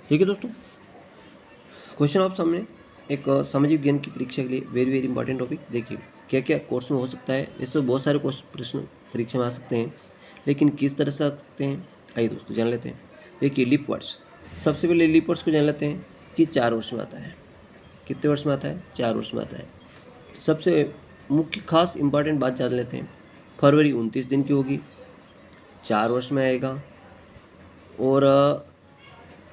ठीक है दोस्तों, क्वेश्चन आप सामने एक सामाजिक विज्ञान की परीक्षा के लिए वेरी वेरी इंपॉर्टेंट टॉपिक। देखिए क्या क्या कोर्स में हो सकता है। इससे बहुत सारे प्रश्न परीक्षा में आ सकते हैं, लेकिन किस तरह से आ सकते हैं आइए दोस्तों जान लेते हैं। देखिए लीप वर्ड्स, सबसे पहले लीप वर्ड्स को जान लेते हैं कि 4 वर्ष में आता है। कितने वर्ष में आता है? 4 वर्ष में आता है। सबसे मुख्य खास इंपॉर्टेंट बात जान लेते हैं। फरवरी 29 दिन की होगी, 4 वर्ष में आएगा। और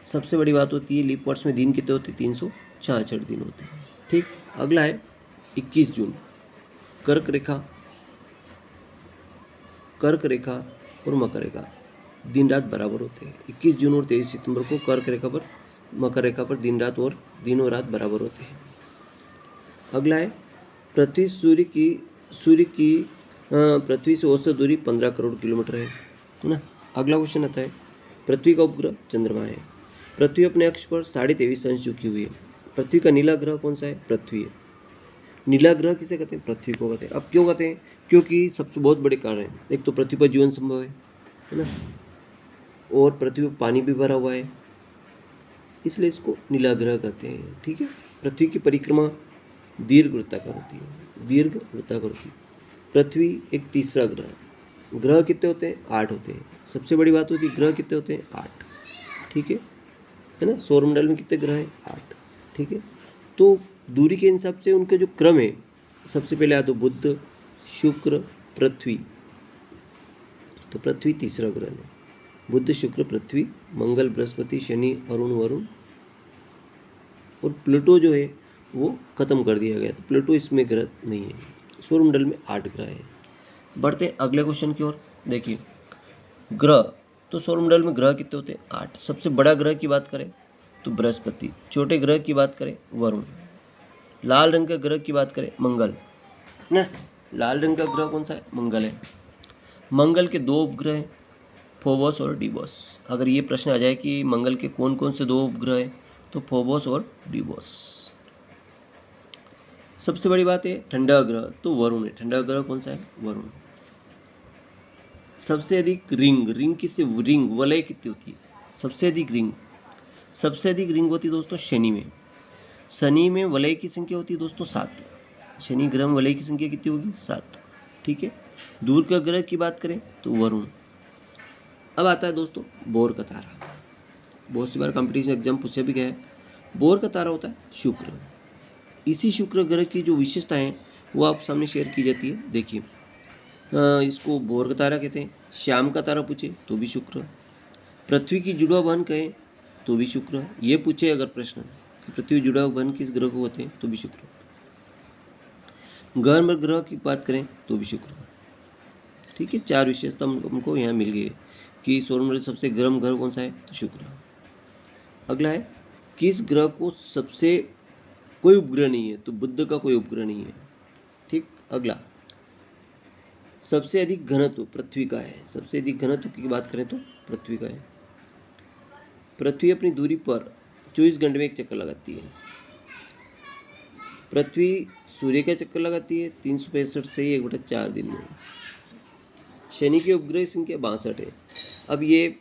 सबसे बड़ी बात होती है लीप वर्ष में दिन कितने होते हैं? 366 दिन होते हैं। ठीक, अगला है 21 जून। कर्क रेखा, कर्क रेखा और मकर रेखा दिन रात बराबर होते हैं। 21 जून और 23 सितंबर को कर्क रेखा पर, मकर रेखा पर दिन रात और दिन और रात बराबर होते हैं। अगला है पृथ्वी पृथ्वी से औसत दूरी 15 करोड़ किलोमीटर है ना। अगला क्वेश्चन आता है पृथ्वी का उपग्रह चंद्रमा है। पृथ्वी अपने अक्ष पर 23.5 अंश झुकी हुई है। पृथ्वी का नीला ग्रह कौन सा है? पृथ्वी है। नीला ग्रह किसे कहते हैं? पृथ्वी को कहते हैं। अब क्यों कहते हैं? क्योंकि सबसे बहुत बड़े कारण है, एक तो पृथ्वी पर जीवन संभव है ना, और पृथ्वी पर पानी भी भरा हुआ है, इसलिए इसको नीला ग्रह कहते हैं। ठीक है, पृथ्वी की परिक्रमा दीर्घ वृत्ताकार होती है, दीर्घ वृत्ताकार होती है। पृथ्वी एक तीसरा ग्रह है। ग्रह कितने होते हैं? 8 होते हैं। सबसे बड़ी बात होती है ग्रह कितने होते हैं? 8। ठीक है ना। सौरमंडल में कितने ग्रह हैं? 8। ठीक है, तो दूरी के हिसाब से उनका जो क्रम है, सबसे पहले आता बुध, शुक्र, पृथ्वी। तो पृथ्वी तीसरा ग्रह है। बुध, शुक्र, पृथ्वी, मंगल, बृहस्पति, शनि, अरुण, वरुण और प्लूटो जो है वो खत्म कर दिया गया। तो प्लूटो इसमें ग्रह नहीं है। सौरमंडल में 8 ग्रह है। बढ़ते हैं अगले क्वेश्चन की ओर। देखिए ग्रह, तो सौरमंडल में ग्रह कितने होते हैं? 8। सबसे बड़ा ग्रह की बात करें तो बृहस्पति, छोटे ग्रह की बात करें वरुण, लाल रंग का ग्रह की बात करें मंगल ना। लाल रंग का ग्रह कौन सा है? मंगल है। मंगल के 2 उपग्रह हैं, फोबोस और डिबोस। अगर ये प्रश्न आ जाए कि मंगल के कौन कौन से 2 उपग्रह हैं, तो फोबोस और डिबोस। सबसे बड़ी बात है ठंडा ग्रह, तो वरुण है। ठंडा ग्रह कौन सा है? वरुण। सबसे अधिक रिंग, रिंग किससे? रिंग वलय कितनी होती है? सबसे अधिक रिंग, सबसे अधिक रिंग होती है दोस्तों शनि में। शनि में वलय की संख्या होती है दोस्तों 7। शनि ग्रह में वलय की संख्या कितनी होगी? 7। ठीक है, दूर का ग्रह की बात करें तो वरुण। अब आता है दोस्तों बोर का तारा। बहुत सी बार कंपटीशन एग्जाम पूछा भी गया है। बोर का तारा होता है शुक्र। इसी शुक्र ग्रह की जो विशेषता है वो आप सामने शेयर की जाती है। देखिए इसको बोर का तारा कहते हैं। शाम का तारा पूछे तो भी शुक्र। पृथ्वी की जुड़वा बहन कहें तो भी शुक्र। ये पूछे अगर प्रश्न, पृथ्वी जुड़वा बहन किस ग्रह को होते हैं, तो भी शुक्र। गर्म ग्रह की बात करें तो भी शुक्र। ठीक है, 4 विशेषता हमको यहाँ मिल गई है कि सौरमंडल सबसे गर्म ग्रह कौन सा है, तो शुक्र। अगला है किस ग्रह को सबसे कोई उपग्रह नहीं है, तो बुध का कोई उपग्रह नहीं है। ठीक, अगला सबसे अधिक घनत्व पृथ्वी का है। सबसे अधिक घनत्व की बात करें तो पृथ्वी का है। पृथ्वी अपनी दूरी पर 24 घंटे में एक चक्कर लगाती है। पृथ्वी सूर्य का चक्कर लगाती है 365 से 1/4 दिन में। शनि की उपग्रह संख्या 62 है। अब ये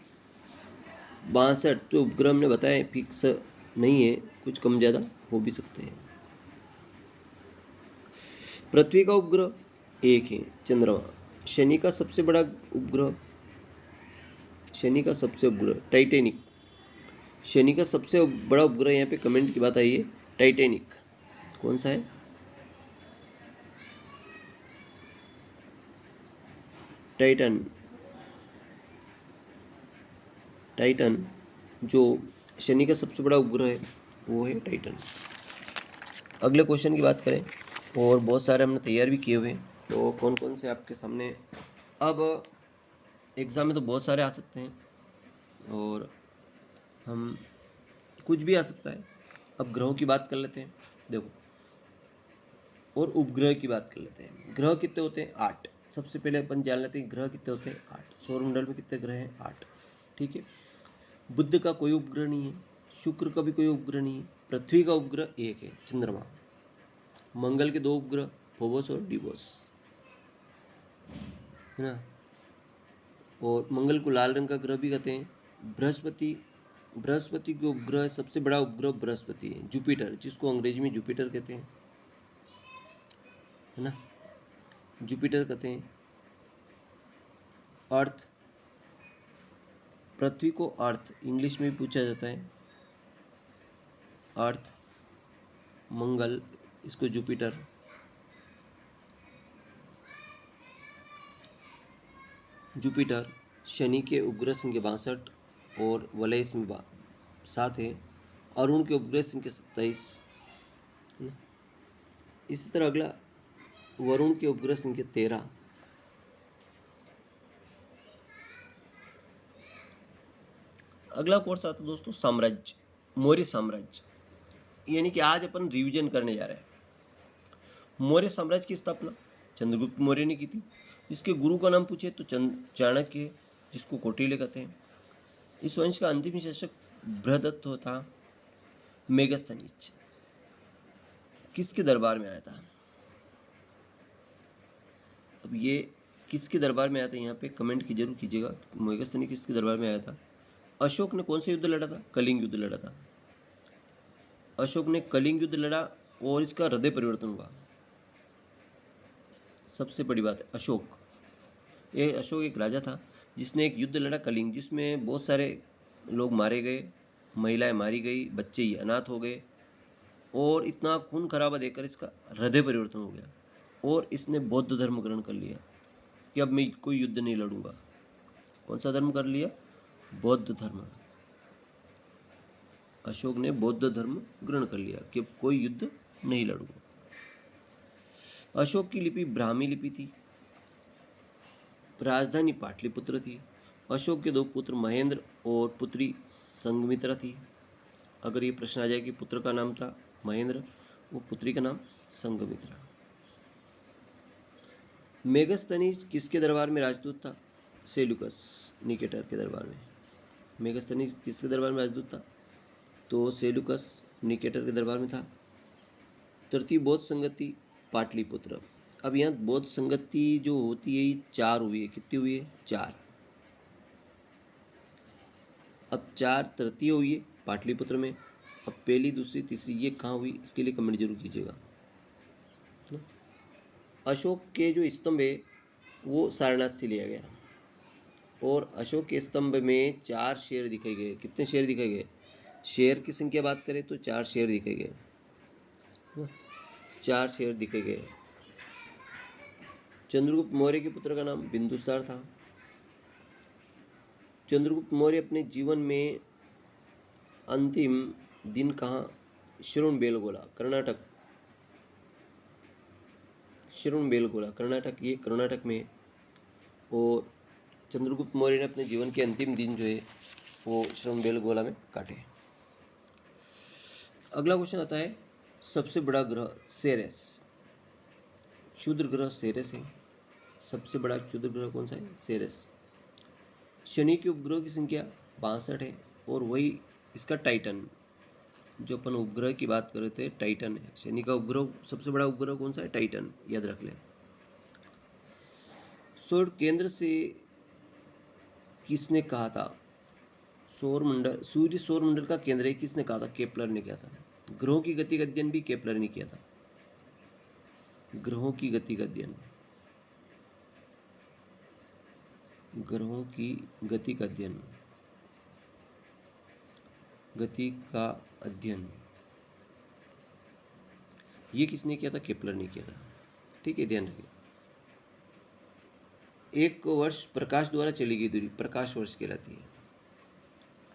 62 जो उपग्रह हमने बताया फिक्स नहीं है, कुछ कम ज़्यादा हो भी सकते हैं। पृथ्वी का उपग्रह एक है चंद्रमा। शनि का सबसे बड़ा उपग्रह, शनि का सबसे उपग्रह टाइटेनिक। शनि का सबसे बड़ा उपग्रह, यहाँ पे कमेंट की बात आई है, टाइटेनिक। कौन सा है? टाइटन। टाइटन जो शनि का सबसे बड़ा उपग्रह है वो है टाइटन। अगले क्वेश्चन की बात करें, और बहुत सारे हमने तैयार भी किए हुए हैं, तो कौन कौन से आपके सामने अब एग्ज़ाम में तो बहुत सारे आ सकते हैं और हम कुछ भी आ सकता है। अब ग्रहों की बात कर लेते हैं देखो, और उपग्रह की बात कर लेते हैं। ग्रह कितने होते हैं? 8। सबसे पहले अपन जान लेते हैं ग्रह कितने होते हैं? 8। सौरमंडल में कितने ग्रह हैं? 8। ठीक है, बुध का कोई उपग्रह नहीं है, शुक्र का भी कोई उपग्रह नहीं है, पृथ्वी का उपग्रह एक है चंद्रमा, मंगल के 2 उपग्रह फोबोस और डिबोस है ना। और मंगल को लाल रंग का ग्रह भी कहते हैं। बृहस्पति बृहस्पति के उपग्रह, सबसे बड़ा उपग्रह बृहस्पति है। जुपिटर, जिसको अंग्रेजी में जुपिटर कहते हैं, है ना, जुपिटर कहते हैं। अर्थ, पृथ्वी को अर्थ इंग्लिश में भी पूछा जाता है, अर्थ। मंगल, इसको जुपिटर। जुपिटर। शनि के उपग्रह संख्या 62 और वलय इसमें 7 है। अरुण के उपग्रह संख्या 27। इसी तरह अगला वरुण के उपग्रह संख्या 13। अगला कोर्स आता है दोस्तों साम्राज्य, मौर्य साम्राज्य, यानी कि आज अपन रिवीजन करने जा रहे हैं। मौर्य साम्राज्य की स्थापना चंद्रगुप्त मौर्य ने की थी। इसके गुरु का नाम पूछे तो चाणक्य, जिसको कौटिल्य कहते हैं। इस वंश का अंतिम शासक बृहदत्त था। मेगस्थनीज किसके दरबार में आया था? अब ये किसके दरबार में आया था, यहाँ पे कमेंट की जरूर कीजिएगा। मेगस्थनी किसके दरबार में आया था? अशोक ने कौन सा युद्ध लड़ा था? कलिंग युद्ध लड़ा था। अशोक ने कलिंग युद्ध लड़ा और इसका हृदय परिवर्तन हुआ। सबसे बड़ी बात है अशोक, ये अशोक एक राजा था जिसने एक युद्ध लड़ा कलिंग, जिसमें बहुत सारे लोग मारे गए, महिलाएं मारी गई, बच्चे ही अनाथ हो गए और इतना खून खराबा देकर इसका हृदय परिवर्तन हो गया और इसने बौद्ध धर्म ग्रहण कर लिया कि अब मैं कोई युद्ध नहीं लड़ूंगा। कौन सा धर्म कर लिया? बौद्ध धर्म। अशोक ने बौद्ध धर्म ग्रहण कर लिया कि अब कोई युद्ध नहीं लड़ूंगा। अशोक की लिपि ब्राह्मी लिपि थी। राजधानी पाटलिपुत्र थी। अशोक के 2 पुत्र महेंद्र और पुत्री संघमित्रा थी। अगर ये प्रश्न आ जाए कि पुत्र का नाम था महेंद्र, वो पुत्री का नाम संघमित्रा। मेगस्थनीज किसके दरबार में राजदूत था? सेल्यूकस निकेटर के दरबार में। मेगस्थनीज किसके दरबार में राजदूत था? तो सेल्यूकस निकेटर के दरबार में था। तृतीय बौद्ध संगति पाटलिपुत्र। अब यहाँ बौद्ध संगति जो होती है ये 4 हुई है। कितनी हुई है? 4। अब 4 तृतीय हुई है पाटलिपुत्र में। अब पहली, दूसरी, तीसरी ये कहाँ हुई, इसके लिए कमेंट जरूर कीजिएगा। अशोक के जो स्तंभ है वो सारनाथ से लिया गया और अशोक के स्तंभ में 4 शेर दिखाए गए। कितने शेर दिखाए गए? शेर की संख्या बात करें तो 4 शेर दिखाए गए। 4 शेर दिखाए गए। चंद्रगुप्त मौर्य के पुत्र का नाम बिंदुसार था। चंद्रगुप्त मौर्य अपने जीवन में अंतिम दिन कहाँ? श्रवणबेलगोला, कर्नाटक। श्रवणबेलगोला कर्नाटक, ये कर्नाटक में। और चंद्रगुप्त मौर्य ने अपने जीवन के अंतिम दिन जो है वो श्रवणबेलगोला में काटे। अगला क्वेश्चन आता है सबसे बड़ा ग्रह सेरेस। क्षुद्र ग्रह सेरेस है। सबसे बड़ा क्षुद्र ग्रह कौन सा है? सेरेस। शनि के उपग्रह की संख्या 62 है और वही इसका टाइटन, जो अपन उपग्रह की बात कर रहे थे, टाइटन है। शनि का उपग्रह, सबसे बड़ा उपग्रह कौन सा है? टाइटन, याद रख लें। सौर केंद्र से किसने कहा था? सौर मंडल, सूर्य सौर मंडल का केंद्र है, किसने कहा था? केपलर ने किया था। ग्रहों की गति का अध्ययन भी केपलर ने किया था। ग्रहों की गति का अध्ययन, ग्रहों की गति का अध्ययन, गति का अध्ययन ये किसने किया था? केपलर ने किया था। ठीक है, ध्यान रखिए। एक वर्ष प्रकाश द्वारा चली गई दूरी प्रकाश वर्ष कहलाती है।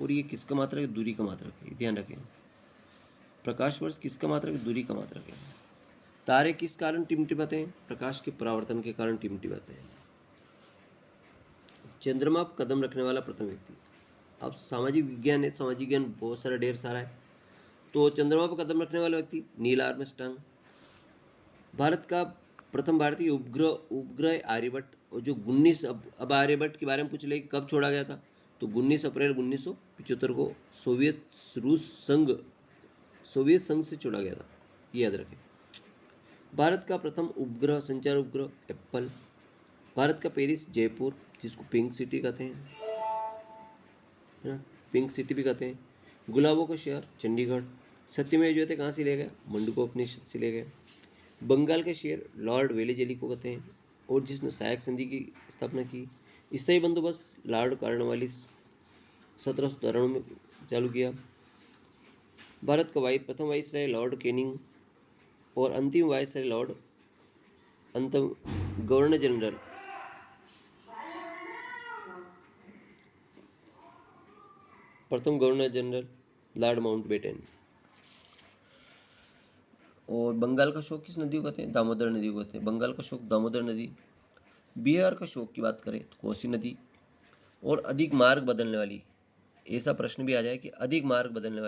और ये किसका मात्रक है? दूरी का मात्रक है, ध्यान रखें। प्रकाश वर्ष किसका मात्रक है? दूरी का मात्रक है। तारे किस कारण टिमटिमाते हैं? प्रकाश के परावर्तन के कारण टिमटिमाते हैं। चंद्रमा पर कदम रखने वाला प्रथम व्यक्ति। अब सामाजिक विज्ञान है, सामाजिक ज्ञान बहुत सारा ढेर सारा है। तो चंद्रमा पर कदम रखने वाला व्यक्ति नील आर्मस्ट्रांग। भारत का प्रथम भारतीय उपग्रह आर्यभट्ट। और जो 19, अब आर्यभट्ट के बारे में पूछ ले कब छोड़ा गया था, तो 19 अप्रैल 1975 को सोवियत संघ से छोड़ा गया था, ये याद रखें। भारत का प्रथम उपग्रह, संचार उपग्रह एप्पल। भारत का पेरिस जयपुर, जिसको पिंक सिटी कहते हैं, पिंक सिटी भी कहते हैं। गुलाबों का शहर चंडीगढ़। सत्यमेव जयते कहाँ से लिया गया? मंडूकोपनिषद से लिया गया। बंगाल का शेर लॉर्ड वेलेजली को कहते हैं और जिसने सहायक संधि की स्थापना की। स्थायी बंदोबस्त लॉर्ड कॉर्नवालिस 1793 में चालू किया। भारत का प्रथम वाइसराय लॉर्ड कैनिंग और अंतिम वाइसराय लॉर्ड अंतम गवर्नर जनरल प्रथम गवर्नर जनरल लॉर्ड माउंटबेटन। और बंगाल का शोक किस नदी को कहते हैं? दामोदर नदी को कहते हैं। बंगाल का शोक दामोदर नदी। बिहार का शोक की बात करें तो कोसी नदी। और अधिक मार्ग बदलने वाली, ऐसा प्रश्न भी आ जाए कि अधिक मार्ग बदलने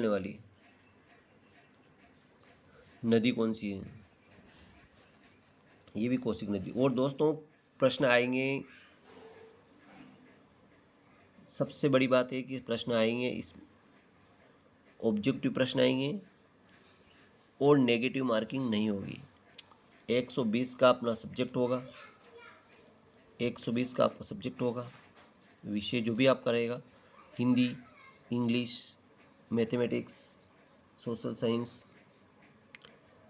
वाली नदी कौन सी है? ये भी कौशिक नदी। और दोस्तों प्रश्न आएंगे, सबसे बड़ी बात है कि प्रश्न आएंगे, इस ऑब्जेक्टिव प्रश्न आएंगे और नेगेटिव मार्किंग नहीं होगी। 120 का अपना सब्जेक्ट होगा, 120 का आपका सब्जेक्ट होगा। विषय जो भी आपका रहेगा, Hindi, English, mathematics, social science,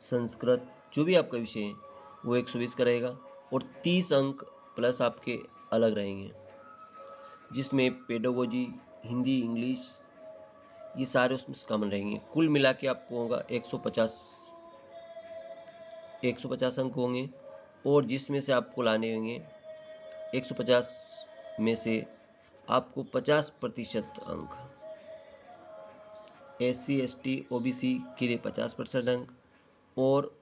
Sanskrit, जो भी आपका विषय है वो 120 का रहेगा। और 30 अंक प्लस आपके अलग रहेंगे, जिसमें पेडागोजी, हिंदी, इंग्लिश, ये सारे उसमें कॉमन रहेंगे। कुल मिला के आपको होगा 150 अंक होंगे। और जिसमें से आपको लाने होंगे 150 में से आपको 50% अंक, SC ST OBC के लिए 50% अंक और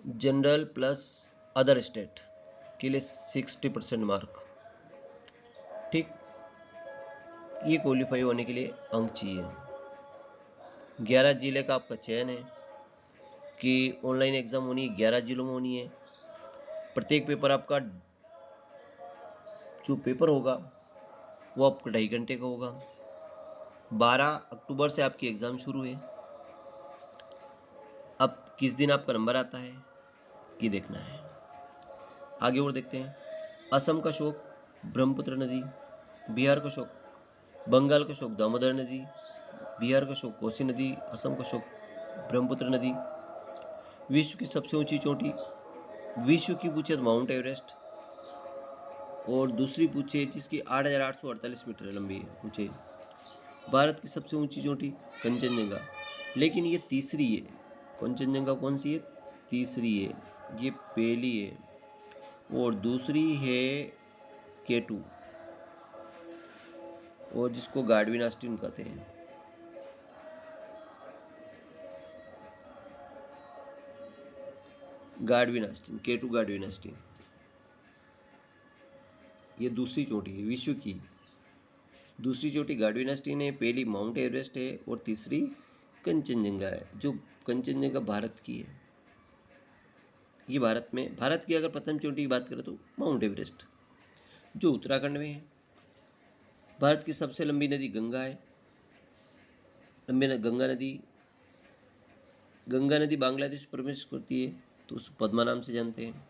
जनरल प्लस अदर स्टेट के लिए 60% मार्क। ठीक, ये क्वालिफाई होने के लिए अंक चाहिए। 11 जिले का आपका चयन है कि ऑनलाइन एग्ज़ाम होनी है, 11 जिलों में होनी है। प्रत्येक पेपर आपका, जो पेपर होगा वो आपका 2.5 घंटे का होगा। 12 अक्टूबर से आपकी एग्ज़ाम शुरू है। अब किस दिन आपका नंबर आता है ये देखना है। आगे और देखते हैं। असम का शोक ब्रह्मपुत्र नदी। बिहार का शोक, बंगाल का शोक दामोदर नदी। बिहार का शोक कोसी नदी। असम का शोक ब्रह्मपुत्र नदी। विश्व की सबसे ऊंची चोटी, विश्व की पूछे तो माउंट एवरेस्ट, और दूसरी पूछे जिसकी 8,848 मीटर लंबी है ऊंचाई। भारत की सबसे ऊंची चोटी कंचनजंगा, लेकिन ये तीसरी है। कंचनजंगा कौन सी है? तीसरी है, ये पहली है। और दूसरी है K2, और जिसको गार्डविन आस्टीन कहते हैं। Godwin Austin, K2 Godwin Austin, ये दूसरी चोटी है विश्व की। दूसरी चोटी गार्डविन आस्टीन है, पहली माउंट एवरेस्ट है और तीसरी कंचनजंगा है। जो कंचनजंगा भारत की है, ये भारत की अगर प्रथम चोटी की बात करें तो माउंट एवरेस्ट, जो उत्तराखंड में है। भारत की सबसे लंबी नदी गंगा है। गंगा नदी बांग्लादेश प्रवेश करती है तो उसको पद्मा नाम से जानते हैं,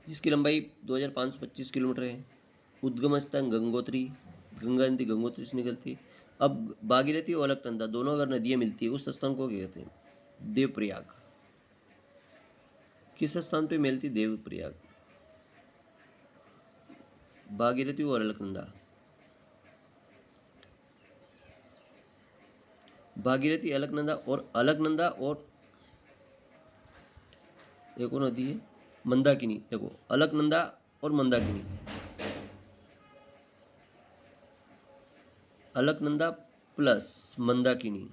जिसकी लंबाई 2525 किलोमीटर है। उद्गम स्थान गंगोत्री, गंगा नदी गंगोत्री से निकलती है। अब भागीरथी और अलकनंदा दोनों अगर नदियाँ मिलती है उस स्थान को क्या कहते हैं? देवप्रयाग। किस स्थान पे मिलती? देवप्रयाग। भागीरथी और अलकनंदा, भागीरथी, अलकनंदा और एक और नदी है मंदाकिनी। देखो, अलकनंदा और मंदाकिनी, अलकनंदा प्लस मंदाकिनी,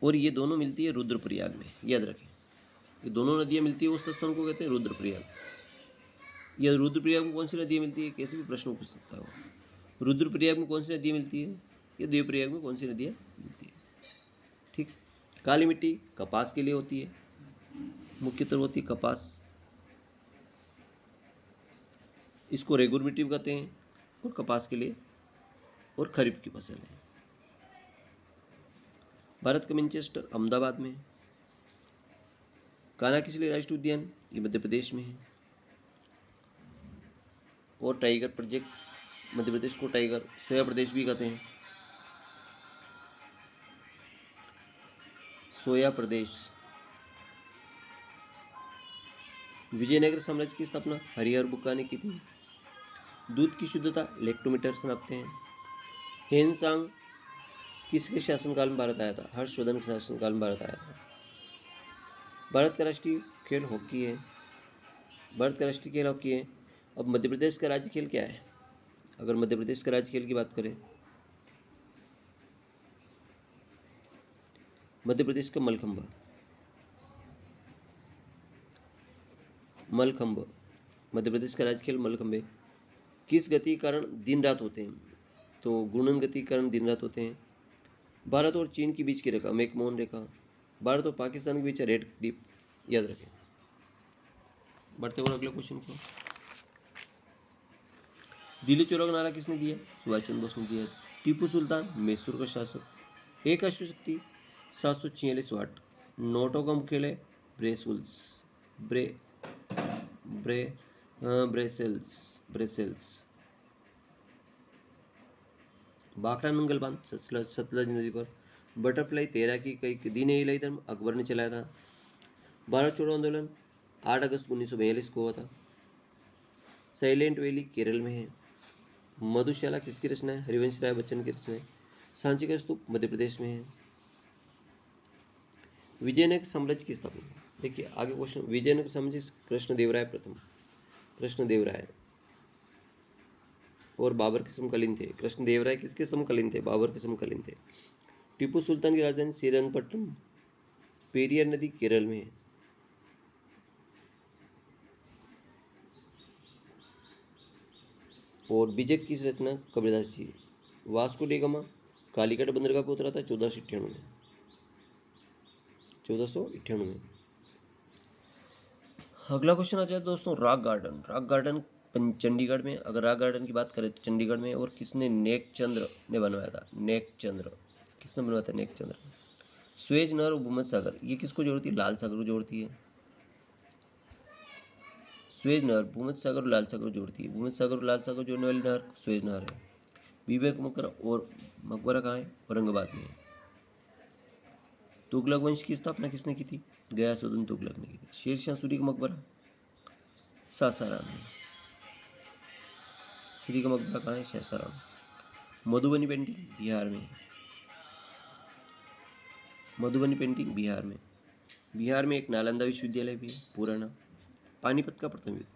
और ये दोनों मिलती है रुद्रप्रयाग में। याद रखें, ये दोनों नदियाँ मिलती है उस स्थान को कहते हैं रुद्रप्रयाग। या रुद्रप्रयाग में कौन सी नदियाँ मिलती है, कैसे भी प्रश्न पूछ सकता हो। रुद्रप्रयाग में कौन सी नदियाँ मिलती है, या देवप्रयाग में कौन सी नदियाँ मिलती है। ठीक। काली मिट्टी कपास के लिए होती है, मुख्यतः होती है कपास, इसको रेगुर मिट्टी भी कहते हैं, और कपास के लिए और खरीफ की फसल है। भारत का मैनचेस्टर अहमदाबाद में, कान्हा किसली राष्ट्रीय उद्यान, ये मध्य प्रदेश में है। और टाइगर प्रोजेक्ट, मध्य प्रदेश को टाइगर सोया प्रदेश भी कहते हैं, सोया प्रदेश। विजयनगर साम्राज्य की स्थापना हरिहर बुक्का ने की थी। दूध की शुद्धता इलेक्ट्रोमीटर से नापते हैं। हेनसांग किसके शासनकाल में भारत आया था, हर्षवर्धन के शासनकाल में भारत आया था। भारत का राष्ट्रीय खेल हॉकी है, भारत का राष्ट्रीय खेल हॉकी है। अब मध्य प्रदेश का राज्य खेल क्या है, अगर मध्य प्रदेश का राज्य खेल की बात करें, मध्य प्रदेश का मलखंभ, मलखंभ मध्य प्रदेश का राज्य खेल मलखंभ है। किस गति के कारण दिन रात होते हैं, तो घूर्णन गति के कारण दिन रात होते हैं। भारत और चीन के बीच की रेखा मैकमोहन रेखा, भारत और पाकिस्तान के बीच रेड क्लिफ, याद रखें। बढ़ते हुए अगले क्वेश्चन को, दिल्ली चौरा का नारा किसने दिया, सुभाष चंद्र बोस ने दिया। टीपू सुल्तान मैसूर का शासक। एक अश्वशक्ति 746 वाट। नोटों का मुख्यालय ब्रेसुल्स, ब्रे ब्रे ब्रेसेल्स। भाखड़ा नंगल बांध सतलज नदी पर। बटरफ्लाई तैराकी कई दीन इलाही धर्म अकबर ने चलाया था। भारत छोड़ो आंदोलन 8 अगस्त 1942 को हुआ था। साइलेंट वैली केरल में है। मधुशाला किसकी रचना है, हरिवंश राय बच्चन की रचना है। सांची का स्तूप मध्य प्रदेश में है। विजयनगर साम्राज्य की स्थापना, देखिए आगे क्वेश्चन, विजयनगर साम्राज्य कृष्णदेवराय प्रथम, कृष्णदेवराय और बाबर के समकालीन थे। कृष्णदेवराय किसके समकालीन थे, बाबर के समकालीन थे। टीपू सुल्तान की राजधानी श्रीरंगपट्टनम, पेरियार नदी केरल में है। और बीजक की रचना Kabirdas ji. Vasco D gamma Calicut बंदरगाह पर उतरा था 1498 में। अगला क्वेश्चन आ जाए दोस्तों, rock garden. Rock garden Chandigarh में, अगर रॉक गार्डन की बात करें तो चंडीगढ़ में। और किसने, नेक चंद्र ने बनवाया था, नेक चंद्र किसने बनवाया था, नेक चंद्र। स्वेज नहर और भूमध्य सागर, ये किसको जोड़ती है, लाल सागर को जोड़ती है। स्वेज नहर भूमध्य सागर और लाल सागर को जोड़ती है। भूमध्य सागर और लाल सागर को जोड़ने वाली नहर स्वेज नहर है। विवेक मकबरा और मकबरा कहाँ है, औरंगाबाद में है। तुगलक वंश की स्थापना किसने की थी, गयासुद्दीन तुगलक ने की थी। शेरशाह सूरी का मकबरा सासाराम में। सूरी का मकबरा कहाँ है, सासाराम। मधुबनी पेंटिंग बिहार में है। मधुबनी पेंटिंग बिहार में। बिहार में एक नालंदा विश्वविद्यालय भी है पुराना। पानीपत का प्रथम युद्ध,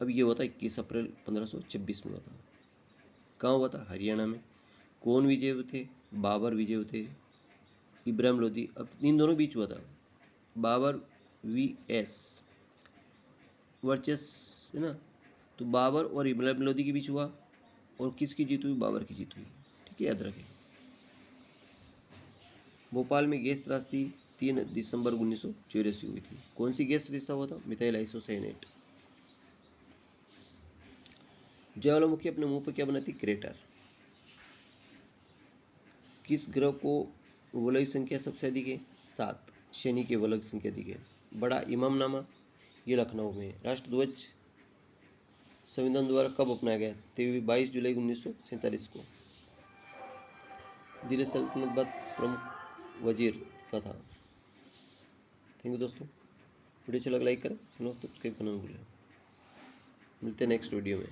अब ये हुआ था 21 अप्रैल 1526 में हुआ था। कहाँ हुआ था, हरियाणा में। कौन विजय हुए थे, बाबर विजय हुए थे, इब्राहिम लोदी। अब इन दोनों बीच हुआ था, बाबर वीएस वर्चस्व है ना, तो बाबर और इब्राहिम लोदी के बीच हुआ। और किसकी जीत हुई, बाबर की जीत हुई। ठीक है, याद रखें। भोपाल में गैस त्रासदी 3 दिसंबर 1984 हुई थी। कौन सी गैस रिश्ता हुआ था, मिथाइल आइसोसाइनेट। ज्वालामुखी अपने मुंह पर क्या बनाती, क्रेटर। किस ग्रह को वलय संख्या सबसे अधिक है, 7। शनि की वलय संख्या अधिक है। बड़ा इमामनामा, ये लखनऊ में है। राष्ट्रध्वज संविधान द्वारा कब अपनाया गया, 22 जुलाई 1947 को। दिल्ली सल्तनत बाद प्रमुख वजीर का था। थैंक यू दोस्तों, वीडियो अच्छा लगा लाइक करें, चैनल सब्सक्राइब करना न भूलें। मिलते हैं नेक्स्ट वीडियो में।